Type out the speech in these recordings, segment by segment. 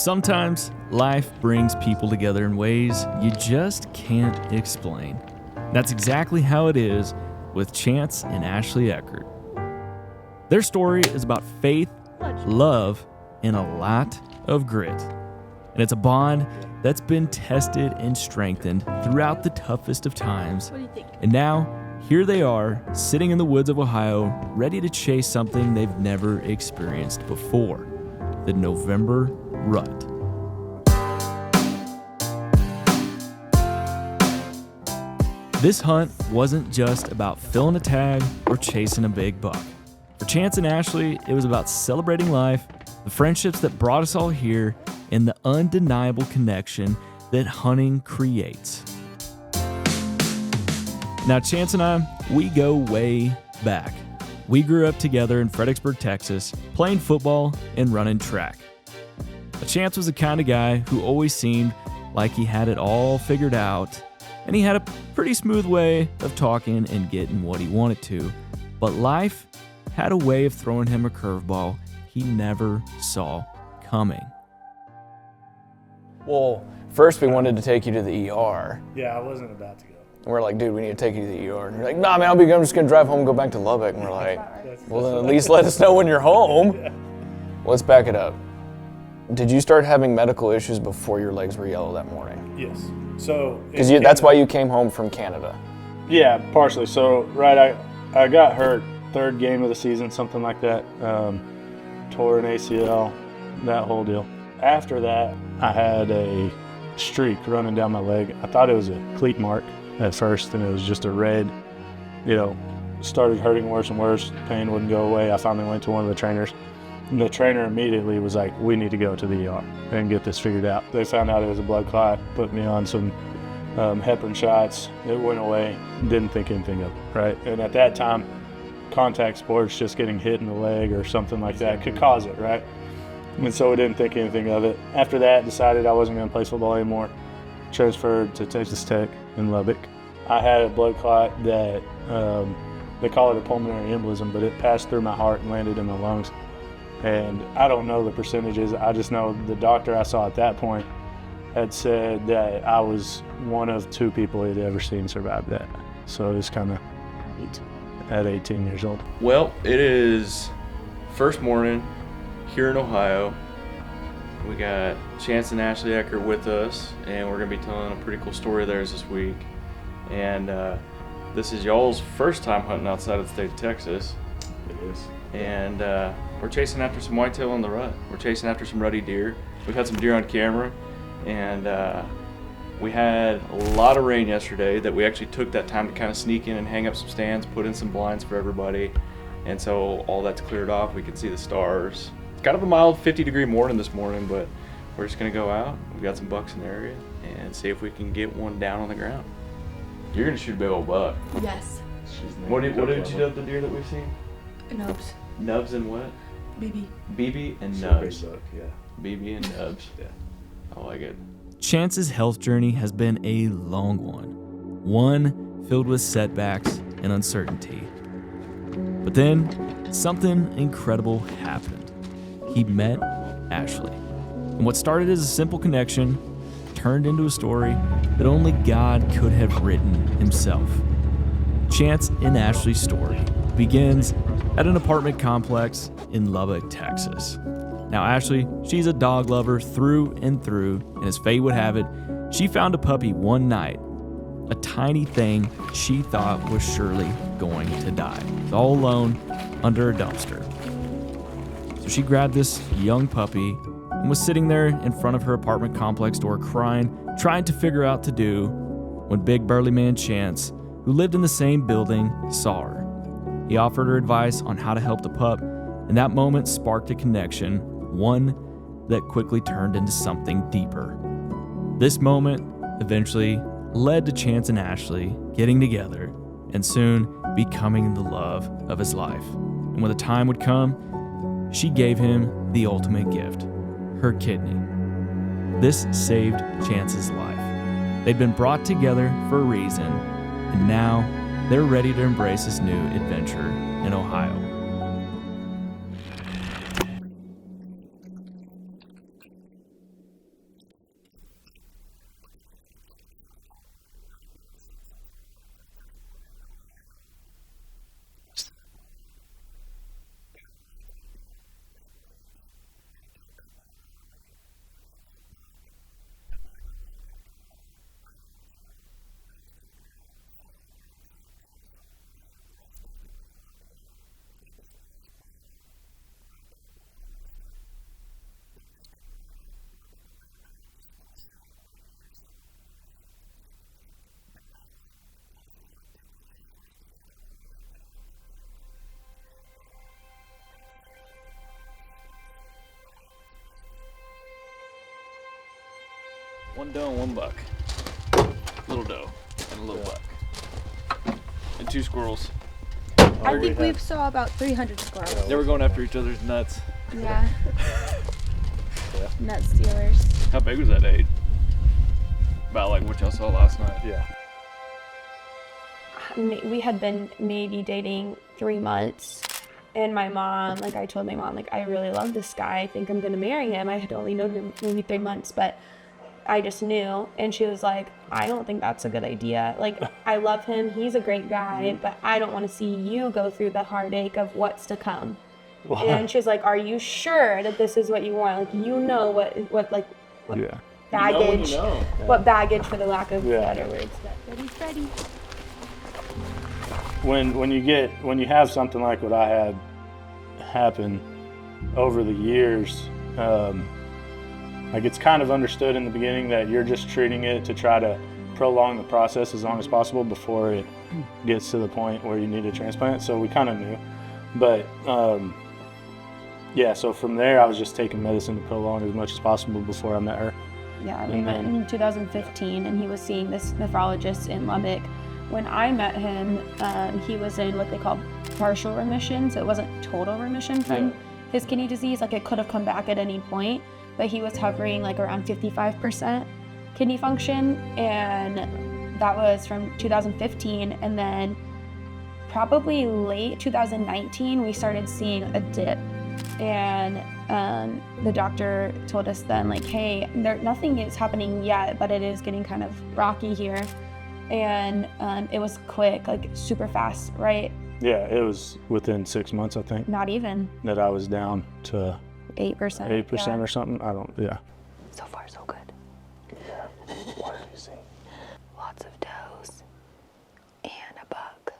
Sometimes life brings people together in ways you just can't explain. That's exactly how it is with Chance and Ashleigh Eckert. Their story is about faith, love, and a lot of grit. And it's a bond that's been tested and strengthened throughout the toughest of times. What do you think? And now, here they are, sitting in the woods of Ohio, ready to chase something they've never experienced before: the November rut. This hunt wasn't just about filling a tag or chasing a big buck. For Chance and Ashleigh, it was about celebrating life, the friendships that brought us all here, and the undeniable connection that hunting creates. Now, Chance and I, we go way back. We grew up together in Fredericksburg, Texas, playing football and running track. But Chance was the kind of guy who always seemed like he had it all figured out, and he had a pretty smooth way of talking and getting what he wanted to. But life had a way of throwing him a curveball he never saw coming. Well, first we wanted to take you to the ER. Yeah, I wasn't about to go. And we're like, dude, we need to take you to the ER. And you're like, nah, man, I'm just going to drive home and go back to Lubbock. And we're like, well, then at least let us know when you're home. Yeah. Let's back it up. Did you start having medical issues before your legs were yellow that morning? Yes. So Because that's why you came home from Canada. Yeah, partially. So I got hurt third game of the season, something like that. Tore an ACL, that whole deal. After that, I had a streak running down my leg. I thought it was a cleat mark at first, and it was just a red, started hurting worse and worse. Pain wouldn't go away. I finally went to one of the trainers. And the trainer immediately was like, we need to go to the ER and get this figured out. They found out it was a blood clot, put me on some heparin shots. It went away, didn't think anything of it, right? And at that time, contact sports, just getting hit in the leg or something like that could cause it, right? And so I didn't think anything of it. After that, decided I wasn't going to play football anymore. Transferred to Texas Tech in Lubbock. I had a blood clot that they call it a pulmonary embolism, but it passed through my heart and landed in my lungs. And I don't know the percentages. I just know the doctor I saw at that point had said that I was one of two people he'd ever seen survive that. So it was kind of neat at 18 years old. Well, it is first morning here in Ohio. We got Chance and Ashleigh Eckert with us, and we're going to be telling a pretty cool story of theirs this week. And this is y'all's first time hunting outside of the state of Texas. It is. And we're chasing after some whitetail in the rut. We're chasing after some ruddy deer. We've had some deer on camera, and we had a lot of rain yesterday that we actually took that time to kind of sneak in and hang up some stands, put in some blinds for everybody. And so all that's cleared off. We can see the stars. It's kind of a mild 50-degree morning this morning, but we're just going to go out. We've got some bucks in the area and see if we can get one down on the ground. You're going to shoot a big old buck. Yes. What did you do with the deer that we've seen? Nubs. Nubs and what? BB. BB and Silver nubs. buck, yeah. BB and nubs. Yeah. I like it. Chance's health journey has been a long one filled with setbacks and uncertainty. But then, something incredible happened. He met Ashleigh. And what started as a simple connection turned into a story that only God could have written himself. Chance and Ashleigh's story begins at an apartment complex in Lubbock, Texas. Now, Ashleigh, she's a dog lover through and through, and as fate would have it, she found a puppy one night, a tiny thing she thought was surely going to die, all alone under a dumpster. So she grabbed this young puppy and was sitting there in front of her apartment complex door crying, trying to figure out what to do, when big burly man Chance, who lived in the same building, saw her. He offered her advice on how to help the pup, and that moment sparked a connection, one that quickly turned into something deeper. This moment eventually led to Chance and Ashleigh getting together and soon becoming the love of his life. And when the time would come, she gave him the ultimate gift, her kidney. This saved Chance's life. They'd been brought together for a reason, and now they're ready to embrace this new adventure in Ohio. One doe and one buck. Little doe and a little buck. And 2 squirrels. I think we've saw about 300 squirrels. They were going after each other's nuts. Yeah. Nut stealers. How big was that egg? About like what y'all saw last night. Yeah. We had been maybe dating 3 months. And my mom, like I told my mom, like I really love this guy. I think I'm going to marry him. I had only known him maybe 3 months, but I just knew. And she was like, I don't think that's a good idea. Like, I love him. He's a great guy, but I don't want to see you go through the heartache of what's to come. Wow. And she's like, are you sure that this is what you want? Like, you know what Yeah. baggage, You know. what baggage, for the lack of Yeah. better words, that he's ready. When you have something like what I had happen over the years, like it's kind of understood in the beginning that you're just treating it to try to prolong the process as long as possible before it gets to the point where you need a transplant. So we kind of knew, but yeah. So from there, I was just taking medicine to prolong as much as possible before I met her. Yeah, we met in 2015, and he was seeing this nephrologist in Lubbock. When I met him, he was in what they call partial remission, so it wasn't total remission from his kidney disease. Like, it could have come back at any point, but he was hovering like around 55% kidney function, and that was from 2015. And then probably late 2019, we started seeing a dip, and the doctor told us then, like, hey, nothing is happening yet, but it is getting kind of rocky here. And it was quick, like super fast, right? Yeah, it was within 6 months, I think, Not even that I was down to 8%. 8% or something. I don't. Yeah. So far, so good. Yeah. What did you see? Lots of does and a buck,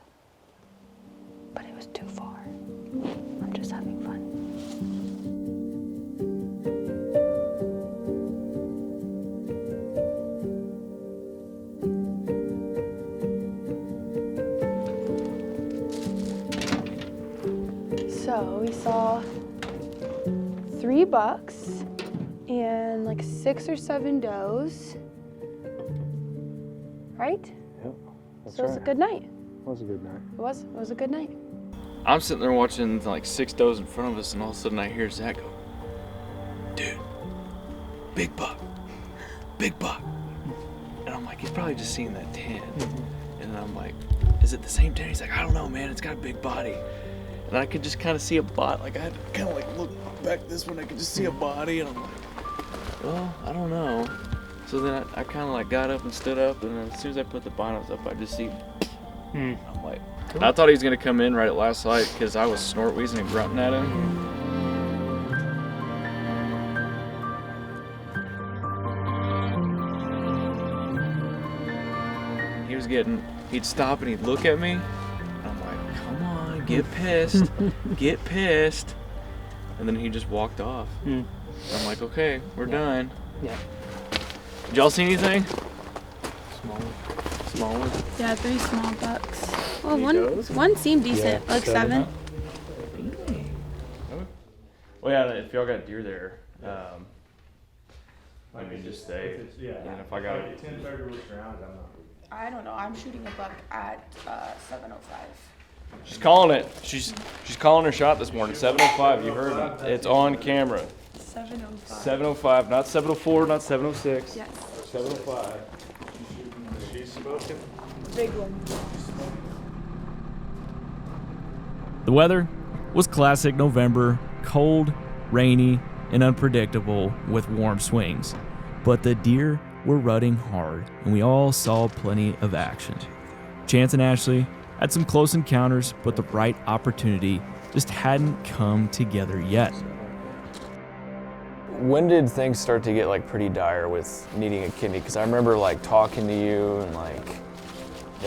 but it was too far. I'm just having fun. So we saw 3 bucks and like 6 or 7 does, right? Yep. That's So it was a good night. It was a good night. It was a good night. I'm sitting there watching like 6 does in front of us, and all of a sudden I hear Zach go, dude, big buck. And I'm like, he's probably just seeing that 10. And I'm like, is it the same 10? He's like, I don't know, man, it's got a big body. And I could just kind of see a body. Like, I had to kind of like look back this one, I could just see a body, and I'm like, well, I don't know. So then I kind of like got up and stood up, and then as soon as I put the binos up, I just see, I'm like, I thought he was gonna come in right at last light because I was snort wheezing and grunting at him. He'd stop and he'd look at me. I'm like, come on, get pissed, get pissed. And then he just walked off. I'm like, okay, we're done. Yeah. Did y'all see anything? Small one. Yeah, 3 small bucks. Well, Any does? one seemed decent, Yeah, like 7. Well, yeah, if y'all got deer there, I mean, just stay. Yeah. And if I got 10:30 rounds, I'm not. I don't know. I'm shooting a buck at 7:05. She's calling it. She's calling her shot this morning. 7:05. You heard it. It's on camera. 7:05. 7:05, not 7:04, not 7:06. Yes. 7:05. She's spoken. Big one. The weather was classic November, cold, rainy, and unpredictable with warm swings. But the deer were rutting hard, and we all saw plenty of action. Chance and Ashleigh had some close encounters, but the right opportunity just hadn't come together yet. When did things start to get like pretty dire with needing a kidney? Because I remember like talking to you and like,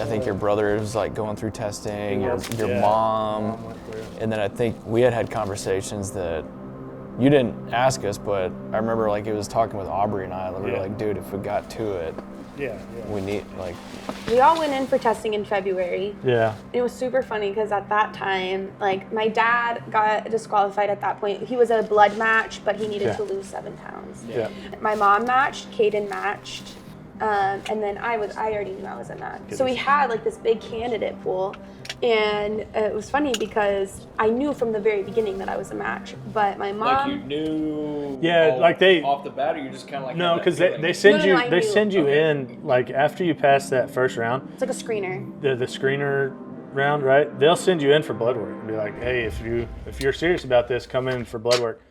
I think your brother was like going through testing, your Yeah. mom, went through. and then I think we had conversations that you didn't ask us, but I remember like it was talking with Aubrey and I. We were like, dude, if we got to it, we need like. We all went in for testing in February. Yeah. It was super funny because at that time, like my dad got disqualified at that point. He was a blood match, but he needed to lose 7 pounds. Yeah. My mom matched, Caden matched, and then I already knew I was a match. So we had like this big candidate pool, and it was funny because I knew from the very beginning that I was a match, but my mom. Like you knew. Like they off the bat, or you just kind of like. No, because they send you in like after you pass that first round. It's like a screener. The screener round, right? They'll send you in for blood work and be like, hey, if you're serious about this, come in for blood work.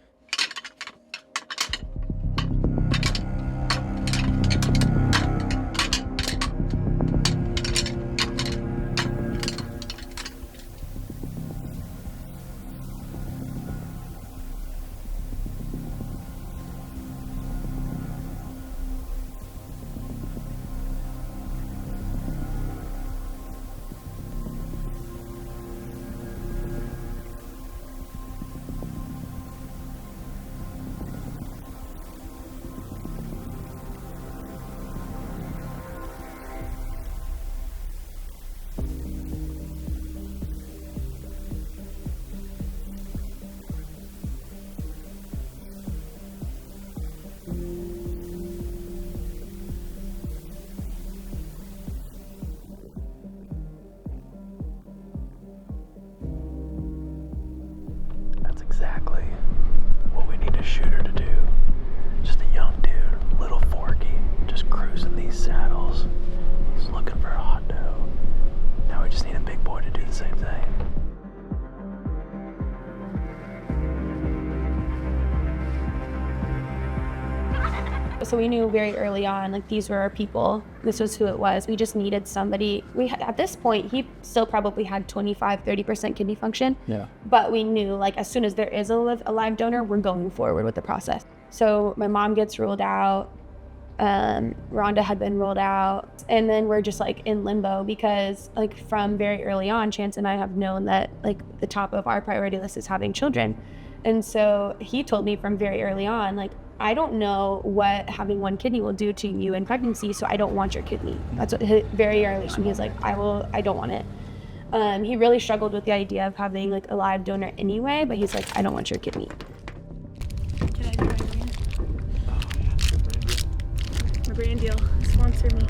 That's exactly what we need a shooter to do. Just a young dude, little forky, just cruising these saddles. He's looking for a hot dough. Now we just need a big boy to do the same thing. So we knew very early on, like these were our people. This was who it was. We just needed somebody. At this point, he still probably had 30% kidney function. Yeah. But we knew, like, as soon as there is a live donor, we're going forward with the process. So my mom gets ruled out. Rhonda had been ruled out. And then we're just like in limbo because like from very early on, Chance and I have known that like the top of our priority list is having children. And so he told me from very early on, like, I don't know what having one kidney will do to you in pregnancy, so I don't want your kidney. That's what very early on. He was like, I don't want it. He really struggled with the idea of having like a live donor anyway, but he's like, I don't want your kidney. Can I do my brand? My brand deal. Sponsor me.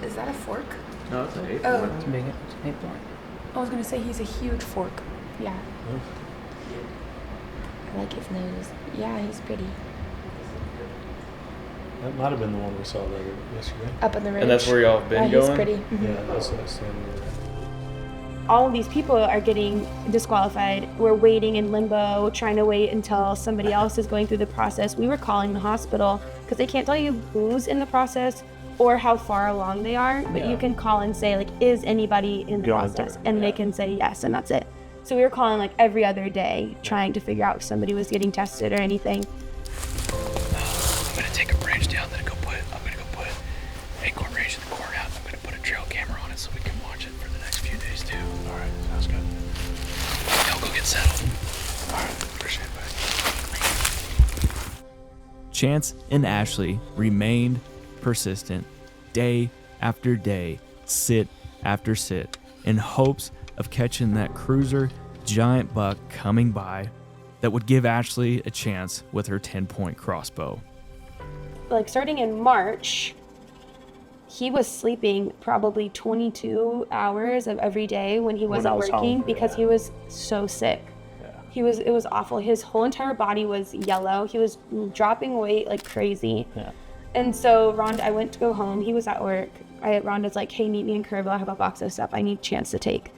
Is that a fork? No, it's an 8. Oh. It's big. It's an 8 point. I was gonna say he's a huge fork. Yeah. I like his nose. Yeah, he's pretty. That might have been the one we saw yesterday. Up on the ridge. And that's where y'all have been He's going? pretty. Yeah, that's standing there. All of these people are getting disqualified. We're waiting in limbo, trying to wait until somebody else is going through the process. We were calling the hospital because they can't tell you who's in the process or how far along they are, but you can call and say, like, is anybody in the process? And they can say yes, and that's it. So we were calling like every other day, trying to figure out if somebody was getting tested or anything. I'm gonna take a branch down, I'm gonna go put acorn range in the courthouse. I'm gonna put a trail camera on it so we can watch it for the next few days too. All right, sounds good. Y'all go get settled. All right, appreciate it, buddy. Chance and Ashleigh remained persistent day after day, sit after sit, in hopes of catching that cruiser giant buck coming by that would give Ashleigh a chance with her 10-point crossbow. Like starting in March, he was sleeping probably 22 hours of every day when he wasn't working because he was so sick. It was awful. His whole entire body was yellow. He was dropping weight like crazy. Yeah. And so I went to go home. He was at work. Rhonda's like, hey, meet me in Kerrville. I have a box of stuff I need Chance to take.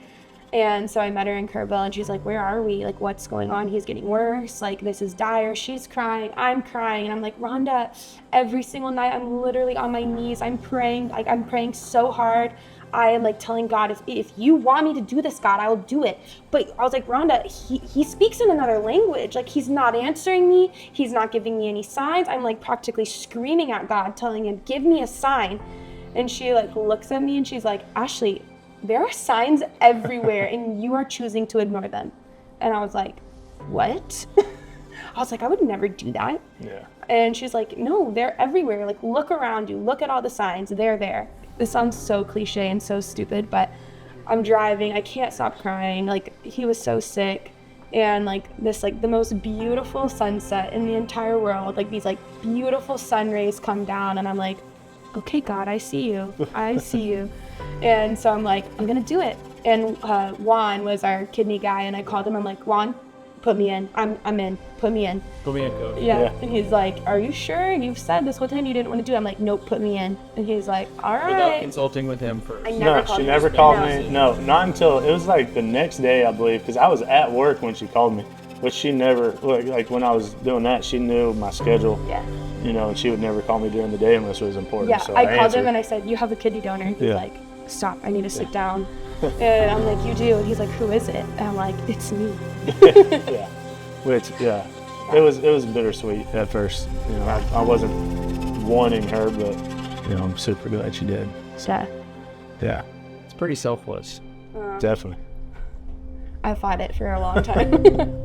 And so I met her in Kerrville and she's like, where are we? Like, what's going on? He's getting worse. Like, this is dire. She's crying. I'm crying. And I'm like, Rhonda, every single night I'm literally on my knees. I'm praying. Like, I'm praying so hard. I am like telling God, if you want me to do this, God, I will do it. But I was like, Rhonda, he speaks in another language. Like, he's not answering me. He's not giving me any signs. I'm like practically screaming at God, telling him, give me a sign. And she like looks at me and she's like, Ashleigh, there are signs everywhere and you are choosing to ignore them. And I was like, what? I was like, I would never do that. Yeah. And she's like, no, they're everywhere. Like, look around you. Look at all the signs. They're there. This sounds so cliche and so stupid, but I'm driving. I can't stop crying. Like, he was so sick. And like this, like the most beautiful sunset in the entire world. Like these like beautiful sun rays come down and I'm like, okay, God, I see you. I see you. And so I'm like, I'm going to do it. And Juan was our kidney guy. And I called him. I'm like, Juan, put me in. I'm in. Put me in. Put me in, coach. Yeah. And he's like, are you sure? You've said this whole time you didn't want to do it. I'm like, nope, put me in. And he's like, all right. Without consulting with him first. I never No, called she him. never called me. No, not until it was like the next day, I believe, because I was at work when she called me. But she never, like when I was doing that, she knew my schedule. Yeah. You know, and she would never call me during the day unless it was important. Yeah, So I called answered. him and I said, you have a kidney donor. And he's Yeah. like, stop, I need to sit down. And I'm like, you do? And he's like, who is it? And I'm like, it's me. Yeah. Which, yeah, it was bittersweet at first. You know, I wasn't wanting her, but you know, I'm super glad she did. Yeah. Yeah, It's pretty selfless. definitely. I fought it for a long time.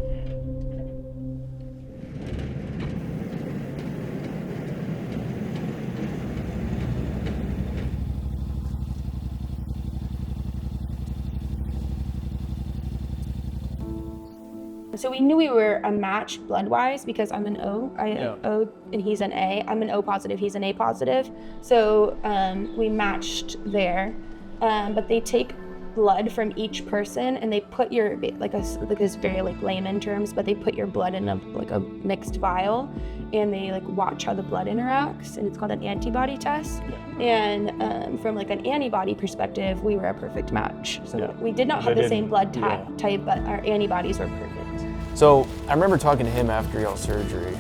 So we knew we were a match blood-wise because I'm an O, O, and he's an A. I'm an O positive, he's an A positive. So we matched there, but they take blood from each person and they put your, like this very like layman terms, but they put your blood in a mixed vial and they like watch how the blood interacts, and it's called an antibody test. And from like an antibody perspective, we were a perfect match. So we did not have the same blood type, but our antibodies were perfect. So I remember talking to him after y'all's surgery.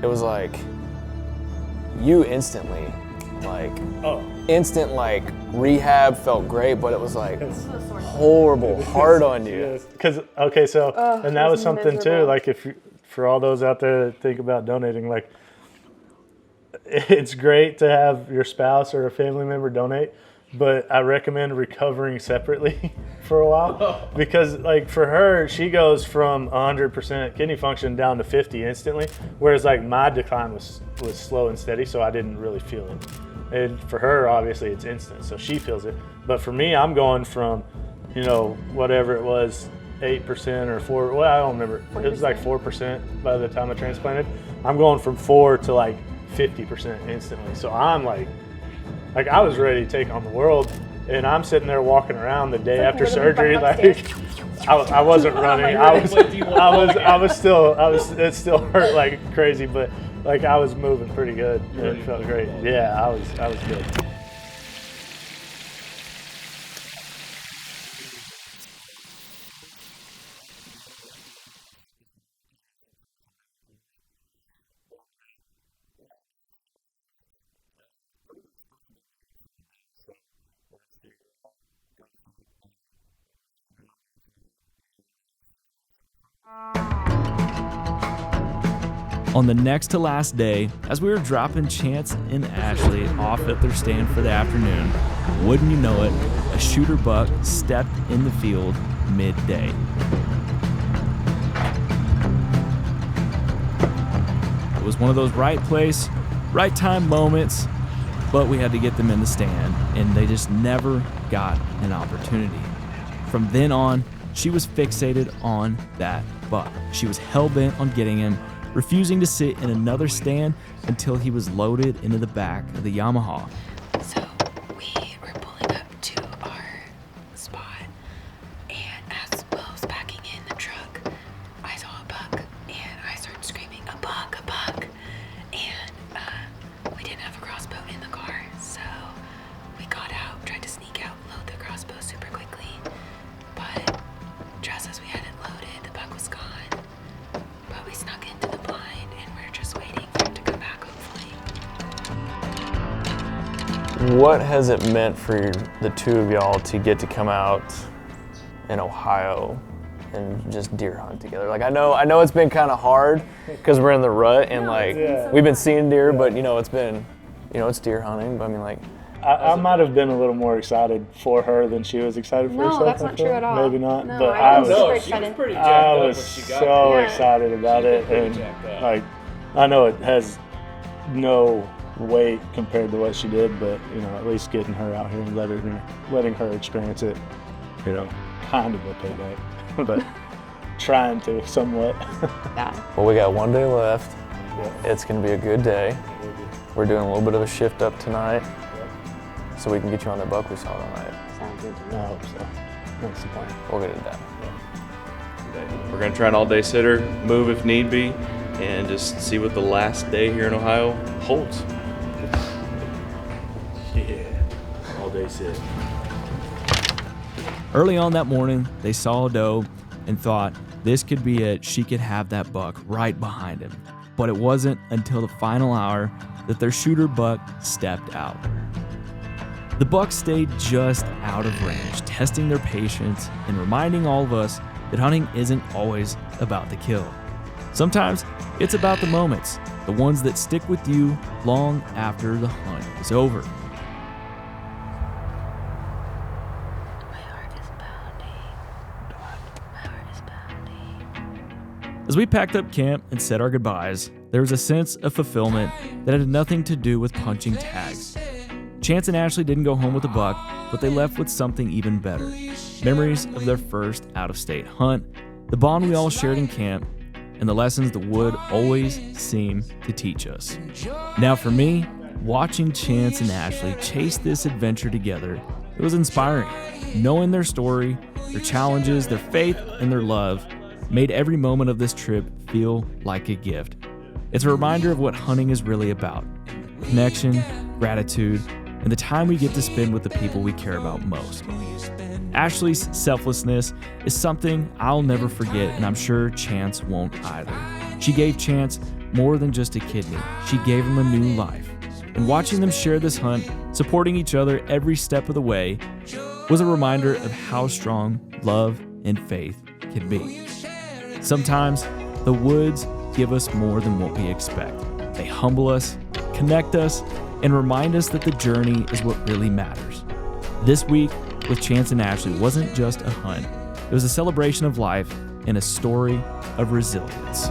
It was like you instantly, instant rehab felt great, but it was like horrible, hard on you. Because and that was something too. miserable. Like for all those out there that think about donating, like it's great to have your spouse or a family member donate, but I recommend recovering separately for a while because like for her, she goes from 100% kidney function down to 50 instantly, whereas like my decline was slow and steady, so I didn't really feel it. And for her, obviously it's instant, so she feels it. But for me, I'm going from, whatever it was, 8% or 4, well, I don't remember. 4%. It was like 4% by the time I transplanted. I'm going from 4 to like 50% instantly. So I'm like I was ready to take on the world, and I'm sitting there walking around the day after surgery, I wasn't running. It still hurt like crazy, but like I was moving pretty good. It felt great. Yeah, I was good. On the next to last day, as we were dropping Chance and Ashleigh off at their stand for the afternoon, wouldn't you know it, a shooter buck stepped in the field midday. It was one of those right place, right time moments, but we had to get them in the stand, and they just never got an opportunity. From then on, she was fixated on that buck. She was hell-bent on getting him, refusing to sit in another stand until he was loaded into the back of the Yamaha. So we were pulling up to our spot, and as Will was backing in the truck, I saw a buck, and I started screaming, a buck, and we didn't have a crossbow in the car, so we got out, tried to sneak out, load the crossbow super quickly, but just as we had it loaded, the buck was gone. But we snuck into the blind, and we're just waiting for him to come back, hopefully. What has it meant for the two of y'all to get to come out in Ohio and just deer hunt together? Like I know it's been kind of hard because we're in the rut and we've been seeing deer, but it's been it's deer hunting. But I mean, like, I might have been a little more excited for her than she was excited for herself. No, that's I not feel. true at all. Maybe not. No, but I was was. super excited. I was so Yeah. excited about it, and like I know it has no weight compared to what she did, but you know, at least getting her out here and letting her experience it, you know, kind of a payback, but trying to somewhat. Yeah. Well, we got 1 day left. Yeah. It's gonna be a good day. We're doing a little bit of a shift up tonight, so we can get you on that buck we saw tonight. Sounds good to me. I hope so. That's the plan. We'll get it done. We're going to try an all-day sitter, move if need be, and just see what the last day here in Ohio holds. Yeah, all day sit. Early on that morning, they saw a doe and thought this could be it. She could have that buck right behind him. But it wasn't until the final hour that their shooter buck stepped out. The buck stayed just out of range, testing their patience and reminding all of us that hunting isn't always about the kill. Sometimes it's about the moments, the ones that stick with you long after the hunt is over. My heart is pounding. My heart is pounding. As we packed up camp and said our goodbyes, there was a sense of fulfillment that had nothing to do with punching tags. Chance and Ashleigh didn't go home with a buck, but they left with something even better. Memories of their first out-of-state hunt, the bond we all shared in camp, and the lessons the wood always seemed to teach us. Now for me, watching Chance and Ashleigh chase this adventure together, it was inspiring. Knowing their story, their challenges, their faith, and their love made every moment of this trip feel like a gift. It's a reminder of what hunting is really about: connection, gratitude, and the time we get to spend with the people we care about most. Ashleigh's selflessness is something I'll never forget, and I'm sure Chance won't either. She gave Chance more than just a kidney. She gave him a new life. And watching them share this hunt, supporting each other every step of the way, was a reminder of how strong love and faith can be. Sometimes the woods give us more than what we expect. They humble us, connect us, and remind us that the journey is what really matters. This week with Chance and Ashleigh wasn't just a hunt. It was a celebration of life and a story of resilience.